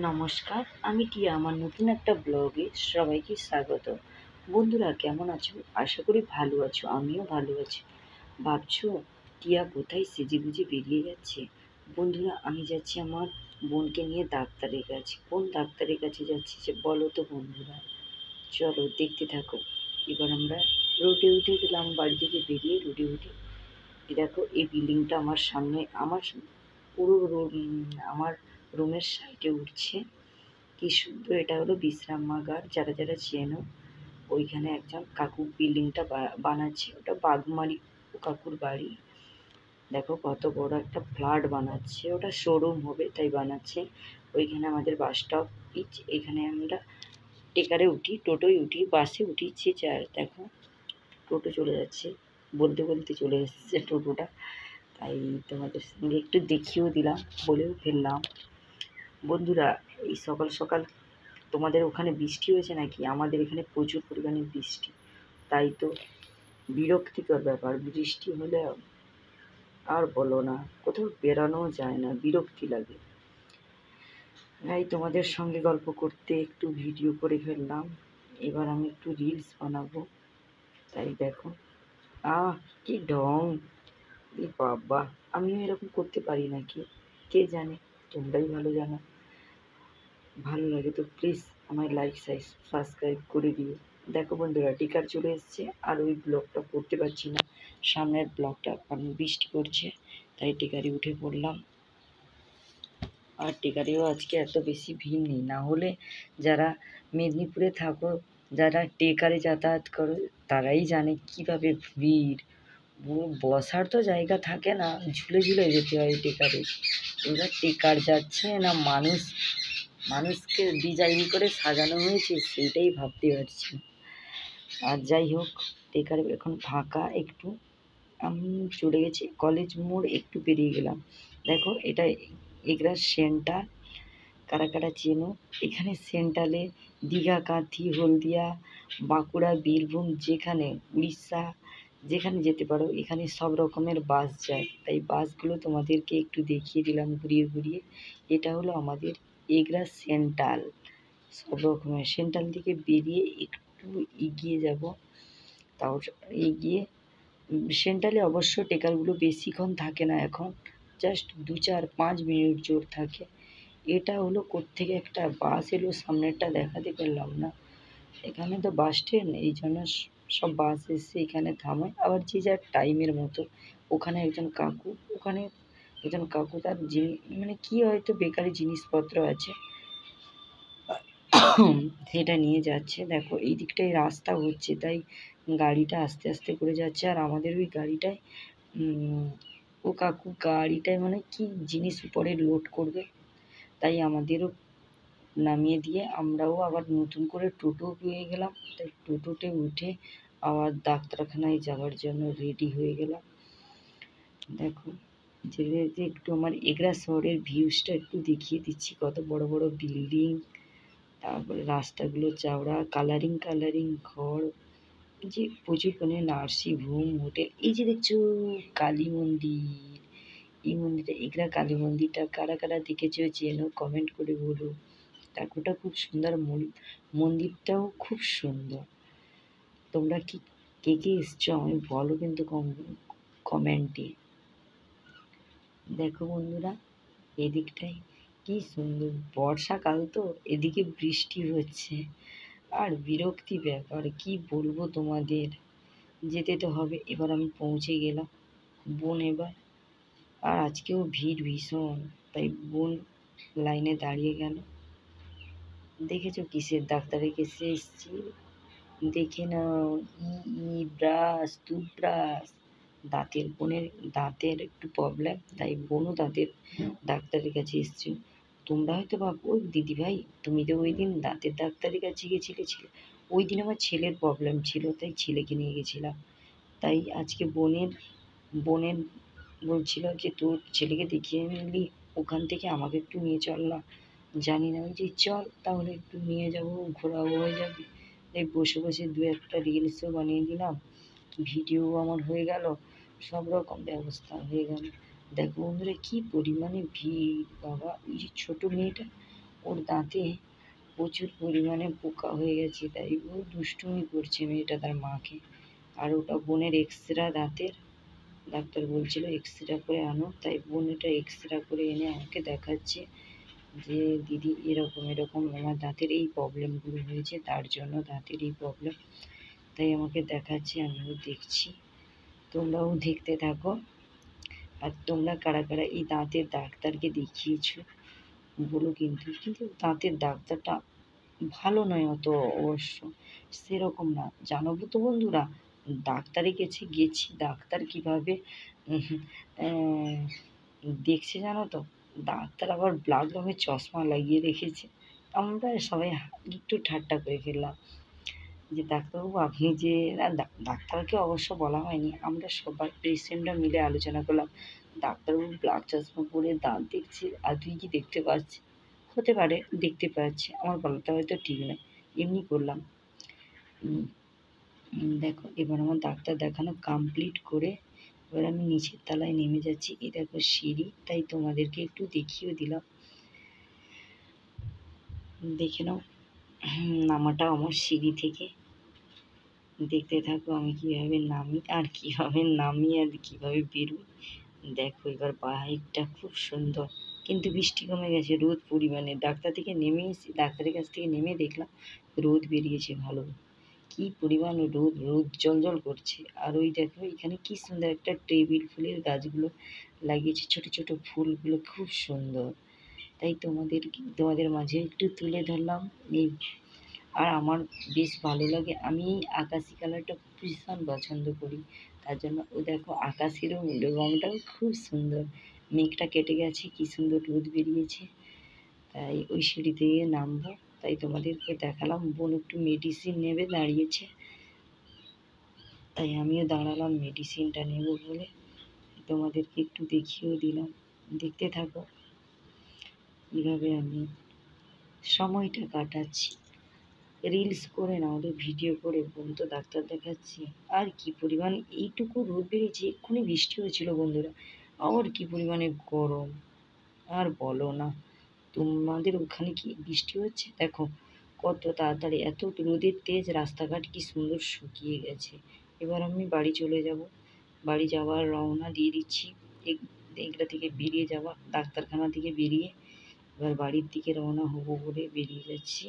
নমস্কার, আমি টিয়া। আমার নতুন একটা ব্লগে সবাইকে স্বাগত। বন্ধুরা, কেমন আছো? আশা করি ভালো আছো। আমিও ভালো আছি। ভাবছো টিয়া কোথায় সেজেগুজে বেরিয়ে যাচ্ছে? বন্ধুরা, আমি যাচ্ছি আমার বোনকে নিয়ে ডাক্তারের কাছে। কোন ডাক্তারের কাছে যাচ্ছি যে বলো তো বন্ধুরা? চলো দেখতে থাকো। এবার আমরা রোডে উঠে গেলাম, বাড়ি থেকে বেরিয়ে রোডে উঠে। দেখো, এই বিল্ডিংটা আমার সামনে, পুরো আমার রুমের সাইডে উঠছে। কি সুন্দর! এটা হলো বিশ্রামাগার। যারা যারা চেনো, ওইখানে একজন কাকু বিল্ডিংটা বানাচ্ছে। ওটা বাগমারি কাকুর বাড়ি। দেখো কত বড় একটা ফ্ল্যাট বানাচ্ছে। ওটা শোরুম হবে তাই বানাচ্ছে। ওইখানে আমাদের বাস স্টপ। এখানে আমরা টেকারে উঠি, টোটোয় উঠি, বাসে উঠিছি। দেখো টোটো চলে যাচ্ছে, বলতে বলতে চলে এসেছে টোটোটা। তাই তোমাদের সঙ্গে একটু দেখিয়েও দিলাম, বলেও ফেললাম। বন্ধুরা, এই সকাল সকাল তোমাদের ওখানে বৃষ্টি হয়েছে নাকি? আমাদের এখানে প্রচুর পরিমাণে বৃষ্টি। তাই তো বিরক্তিকর ব্যাপার। বৃষ্টি হলে আর বলো না, কোথাও বেরানোও যায় না, বিরক্তি লাগে। তাই তোমাদের সঙ্গে গল্প করতে একটু ভিডিও করে ফেললাম। এবার আমি একটু রিলস বানাবো। তাই দেখো, কি ঢং! এ বাবা, আমিও এরকম করতে পারি নাকি কে জানে, তোমরাই ভালো জানো। ভালো লাগে তো প্লিজ আমায় লাইক সাবস্ক্রাইব করে দিও। দেখো বন্ধুরা, টিকার চলে এসছে। আর ওই ব্লগটা করতে পারছি না, সামনের ব্লগটা, কারণ বৃষ্টি পড়ছে। তাই টিকারে উঠে পড়লাম। আর টিকারেও আজকে এত বেশি ভিড় নেই। না হলে যারা মেদিনীপুরে থাকো, যারা টেকারে যাতায়াত করো, তারাই জানে কীভাবে ভিড়। বসার তো জায়গা থাকে না, ঝুলে ঝুলে যেতে হয় টেকারে। এবার টেকার যাচ্ছে না মানুষকে ডিজাইন করে সাজানো হয়েছে, সেইটাই ভাবতে পারছি। আর যাই হোক, টেকার এখন ফাঁকা একটু। আমি চলে গেছি কলেজ মোড়, একটু পেরিয়ে গেলাম। দেখো, এটা এগরার সেন্টার। কারা কারা চেনো? এখানে সেন্ট্রালে দীঘা, কাঁথি, হলদিয়া, বাঁকুড়া, বীরভূম, যেখানে উড়িষ্যা, যেখানে যেতে পারো, এখানে সব রকমের বাস যায়। তাই বাসগুলো তোমাদেরকে একটু দেখিয়ে দিলাম ঘুরিয়ে ঘুরিয়ে। এটা হলো আমাদের এগরা সেন্ট্রাল। সব রকমের সেন্ট্রাল থেকে বেরিয়ে একটু এগিয়ে যাব। তাও এগিয়ে সেন্ট্রালে অবশ্য টেকারগুলো বেশিক্ষণ থাকে না, এখন জাস্ট 2-4-5 মিনিট জোর থাকে। এটা হলো কোত্থেকে একটা বাস এলো, সামনেরটা দেখাতে পারলাম না। এখানে তো বাস স্ট্যান্ড, এই জন্য সব বাস এসে এখানে থামায়, আবার যে যার টাইমের মতো। ওখানে একজন কাকু তার মানে কি হয়তো বেকারি জিনিসপত্র আছে, সেটা নিয়ে যাচ্ছে। দেখো, এই দিকটায় রাস্তা হচ্ছে, তাই গাড়িটা আস্তে আস্তে করে যাচ্ছে। আর আমাদের ওই গাড়িটায় ও কাকু গাড়িটায় মানে কি জিনিস উপরে লোড করবে, তাই আমাদেরও নামিয়ে দিয়ে আমরাও আবার নতুন করে টোটো পেয়ে গেলাম। তাই টোটোতে উঠে আবার ডাক্তারখানায় যাওয়ার জন্য রেডি হয়ে গেলাম। দেখো, যেতে যেতে একটু আমার এগরা শহরের ভিউজটা একটু দেখিয়ে দিচ্ছি। কত বড় বড় বিল্ডিং, তারপরে রাস্তাগুলো চওড়া, কালারিং ঘর, যে প্রচুর পরিমাণে নার্সিং হোম, হোটেল। এই যে দেখছো কালী মন্দির, এই মন্দিরটা এগরা কালী মন্দিরটা কারা কারা দেখেছো চেনো কমেন্ট করে বলো। ঠাকুরটা খুব সুন্দর, মন্দিরটাও খুব সুন্দর। তোমরা কে কে এসছো আমি বলো কিন্তু কমেন্টে। দেখো বন্ধুরা, এদিকটায় কি সুন্দর, বর্ষাকাল তো, এদিকে বৃষ্টি হচ্ছে। আর বিরক্তি ব্যাপার, কি বলবো তোমাদের। যেতে তো হবে। এবার আমি পৌঁছে গেলাম বোন এবার। আর আজকেও ভিড় ভীষণ, তাই বোন লাইনে দাঁড়িয়ে গেল। দেখেছো কিসের ডাক্তারের কাছে এসেছি? দেখে নাও, ব্রাশ, টুথব্রাশ। বোনের দাঁতের একটু প্রবলেম, তাই বোনও দাঁতের ডাক্তারের কাছে এসছে। তোমরা হয়তো ভাবো, ওই দিদিভাই তুমি তো ওই দিন দাঁতের ডাক্তারের কাছে গেছিলে। ওই দিন আমার ছেলের প্রবলেম ছিল, তাই ছেলেকে নিয়ে গেছিলাম। তাই আজকে বোনের বলছিল যে তোর ছেলেকে দেখিয়ে নিলি, ওখান থেকে আমাকে একটু নিয়ে চল না। জানি না, ওই যে চল তাহলে একটু নিয়ে যাবো, ঘোরাও হয়ে যাবে। তাই বসে বসে 2-1টা রিলসও বানিয়ে দিলাম, ভিডিও আমার হয়ে গেল, সব রকম ব্যবস্থা হয়ে গেল। দেখো বন্ধুরা, কি পরিমাণে ভিড়! বাবা, ওই যে ছোটো মেয়েটা, ওর দাঁতে প্রচুর পরিমাণে পোকা হয়ে গেছে, তাই ও দুষ্টুমি করছে মেয়েটা তার মাকে। আর ওটা বোনের এক্সরা দাঁতের, ডাক্তার বলছিল এক্সরা করে আনো, তাই বোন এটা এক্সরা করে এনে আমাকে দেখাচ্ছে যে দিদি এরকম এরকম আমার দাঁতের এই প্রবলেমগুলো হয়েছে, তার জন্য দাঁতের এই প্রবলেম। তাই আমাকে দেখাচ্ছে, আমিও দেখছি, তোমরাও দেখতে থাকো। আর তোমরা কারা কারা এই দাঁতের ডাক্তারকে দেখিয়েছো বলো, কিন্তু কিন্তু দাঁতের ডাক্তারটা ভালো নয় অত, অবশ্য সেরকম না, জানাবো তো বন্ধুরা। ডাক্তারের কাছে গেছি, ডাক্তার কীভাবে দেখছে জানো তো, ডাক্তার আবার ব্ল্যাক রঙের চশমা লাগিয়ে রেখেছে। আমরা সবাই একটু ঠাট্টা করে ফেললাম যে ডাক্তারবাবু আপনি যে, ডাক্তারকে অবশ্য বলা হয়নি, আমরা সবাই পেশেন্টরা মিলে আলোচনা করলাম, ডাক্তারবাবু ব্ল্যাক চশমা পরে দাঁত দেখছে আর তুই কি দেখতে পাচ্ছিস? হতে পারে দেখতে পাচ্ছি, আমার বলাটা হয়তো ঠিক নয়, এমনি করলাম। দেখো এবার আমার ডাক্তার দেখানো কমপ্লিট করে এবার আমি নিচের তলায় নেমে যাচ্ছি। এই দেখো সিঁড়ি, তাই তোমাদেরকে একটু দেখিয়েও দিলাম, দেখে নাও নামাটা আমার সিঁড়ি থেকে। দেখতে থাকো আমি কীভাবে নামি আর কীভাবে বেরোই। দেখো এবার বাইকটা খুব সুন্দর, কিন্তু বৃষ্টি কমে গেছে, রোদ পরিমাণে। ডাক্তারের কাছ থেকে নেমে দেখলাম রোদ বেরিয়েছে ভালো, কি পরিমাণ রোদ জ্বলজ্বল করছে। আর ওই দেখো এখানে কি সুন্দর একটা টেবিল ফুলের গাছগুলো লাগিয়েছে, ছোট ছোট ফুলগুলো খুব সুন্দর, তাই তোমাদের মাঝে একটু তুলে ধরলাম। আর আমার বেশ ভালো লাগে, আমি আকাশি কালারটা ভীষণ পছন্দ করি, তার জন্য ও দেখো আকাশেরও রঙটাও খুব সুন্দর, মেঘটা কেটে গেছে, কি সুন্দর রোদ বেরিয়েছে। তাই ওই সিঁড়ি থেকে নামবো, তাই তোমাদেরকে দেখালাম। বোন একটু মেডিসিন নেবে দাঁড়িয়েছে, তাই আমিও দাঁড়ালাম মেডিসিনটা নেব বলে, তোমাদেরকে একটু দেখিয়েও দিলাম। দেখতে থাকো কীভাবে আমি সময়টা কাটাচ্ছি, রিলস করে না হলে ভিডিও করে। বোন তো ডাক্তার দেখাচ্ছি, আর কি পরিমাণ এইটুকু রোদ বেরিয়েছে, এক্ষুনি বৃষ্টি হয়েছিল বন্ধুরা, আবার কি পরিমাণে গরম, আর বলো না। তোমাদের ওখানে কি বৃষ্টি হচ্ছে? দেখো কত তাড়াতাড়ি, এত রোদের তেজ, রাস্তাঘাট কি সুন্দর শুকিয়ে গেছে। এবার আমি বাড়ি চলে যাব, বাড়ি যাওয়ার রওনা দিয়ে দিচ্ছি। এগুলা থেকে বেরিয়ে যাওয়া, ডাক্তারখানা থেকে বেরিয়ে এবার বাড়ির দিকে রওনা হবো বলে বেরিয়ে যাচ্ছি।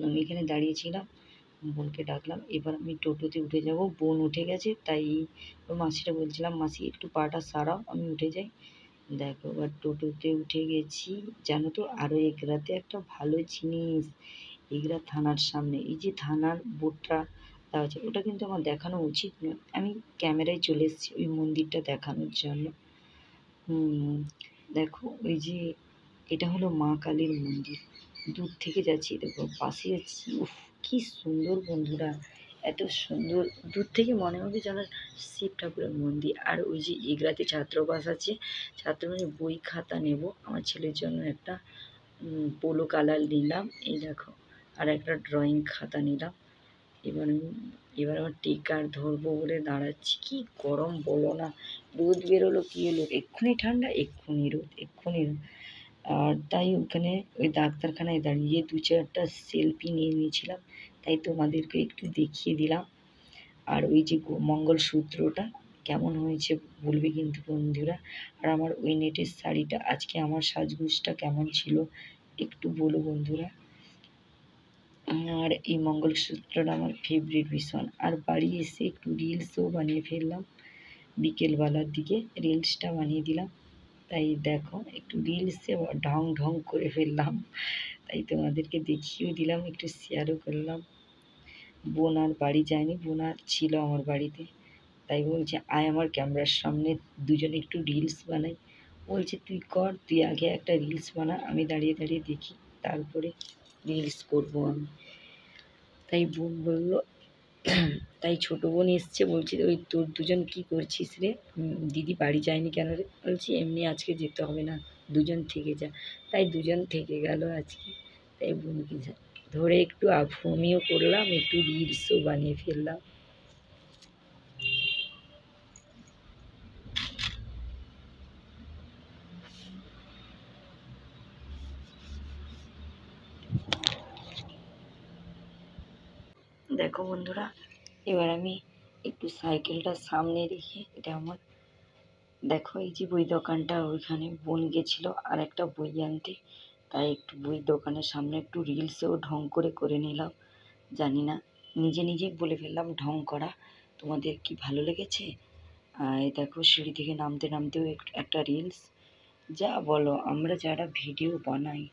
আমি এখানে দাঁড়িয়েছিলাম, বোনকে ডাকলাম, এবার আমি টোটোতে উঠে যাব। বোন উঠে গেছে, তাই ওর মাসিটা বলছিলাম মাসি একটু পাটা সারাও, আমি উঠে যাই। দেখো এবার টোটোতে উঠে গেছি, জানো তো আরও এগরাতে একটা ভালো জিনিস, এগরা থানার সামনে এই যে থানার বোর্ডটা দেওয়া আছে, ওটা কিন্তু আমার দেখানো উচিত নয়, আমি ক্যামেরায় চলে এসেছি ওই মন্দিরটা দেখানোর জন্য। দেখো ওই যে এটা হলো মা কালীর মন্দির, দূর থেকে যাচ্ছি, দেখো পাশে যাচ্ছি, উফ কি সুন্দর বন্ধুরা, এত সুন্দর, দূর থেকে মনে হবে যেন শিব ঠাকুরের মন্দির। আর ওই যে এগরাতে ছাত্রবাস আছে, ছাত্রবাসে বই খাতা নেব, আমার ছেলের জন্য একটা পোলো কালার নিলাম, এই দেখো, আর একটা ড্রয়িং খাতা নিলাম। এবার আমার টিকার ধরবো বলে দাঁড়াচ্ছি, কি গরম বলো না, রোদ বেরোলো কি হলো, এক্ষুনি ঠান্ডা এক্ষুনি রোদ এক্ষুনি রোদ। আর তাই ওখানে ওই ডাক্তারখানায় দাঁড়িয়ে 2-4টা সেলফি নিয়ে নিয়েছিলাম, তাই তোমাদেরকে একটু দেখিয়ে দিলাম। আর ওই যে মঙ্গলসূত্রটা কেমন হয়েছে বলবে কিন্তু বন্ধুরা। আর আমার ওই নেটের শাড়িটা, আজকে আমার সাজগোজটা কেমন ছিল একটু বলো বন্ধুরা। আর এই মঙ্গলসূত্রটা আমার ফেভারিট ভীষণ। আর বাড়ি এসে একটু রিলসও বানিয়ে ফেললাম, বিকেলবেলার দিকে রিলসটা বানিয়ে দিলাম। তাই দেখো একটু রিলসে ঢং ঢং করে ফেললাম, তাই তোমাদেরকে দেখিয়েও দিলাম, একটু শেয়ারও করলাম। বোন আর বাড়ি যায়নি, বোন আর ছিল আমার বাড়িতে, তাই বলছে আয় আমার ক্যামেরার সামনে দুজনে একটু রিলস বানাই। বলছে তুই কর, তুই আগে একটা রিলস বানা, আমি দাঁড়িয়ে দাঁড়িয়ে দেখি, তারপরে রিলস করবো আমি। তাই বোন বললো, তাই ছোটো বোন এসছে, বলছি ওই তোর দুজন কি করছিস রে, দিদি বাড়ি যায়নি কেন রে? বলছি এমনি আজকে যেতে হবে না, দুজন থেকে যা। তাই দুজন থেকে গেল আজকে, তাই বোনকে ধরে একটু আমিও করলাম, একটু রিলসও বানিয়ে ফেললাম। দেখো বন্ধুরা, এবার আমি একটু সাইকেলটা সামনে রেখে, এটা আমার দেখো এই যে বই দোকানটা, ওইখানে বোন গেছিল আর একটা বই আনতে, তাই একটু বই দোকানের সামনে একটু রিলসেও ঢং করে নিলাম। জানি না, নিজে নিজেই বলে ফেললাম ঢং করা। তোমাদের কি ভালো লেগেছে? এই দেখো সিঁড়ি থেকে নামতে নামতেও একটা রিলস। যা বলো, আমরা যারা ভিডিও বানাই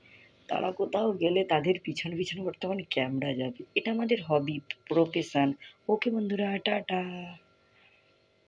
তারা কোথাও গেলে তাদের পিছনে পিছনে বর্তমানে ক্যামেরা যাবে, এটা আমাদের হবি, প্রফেশন। ওকে বন্ধুরা, টাটা।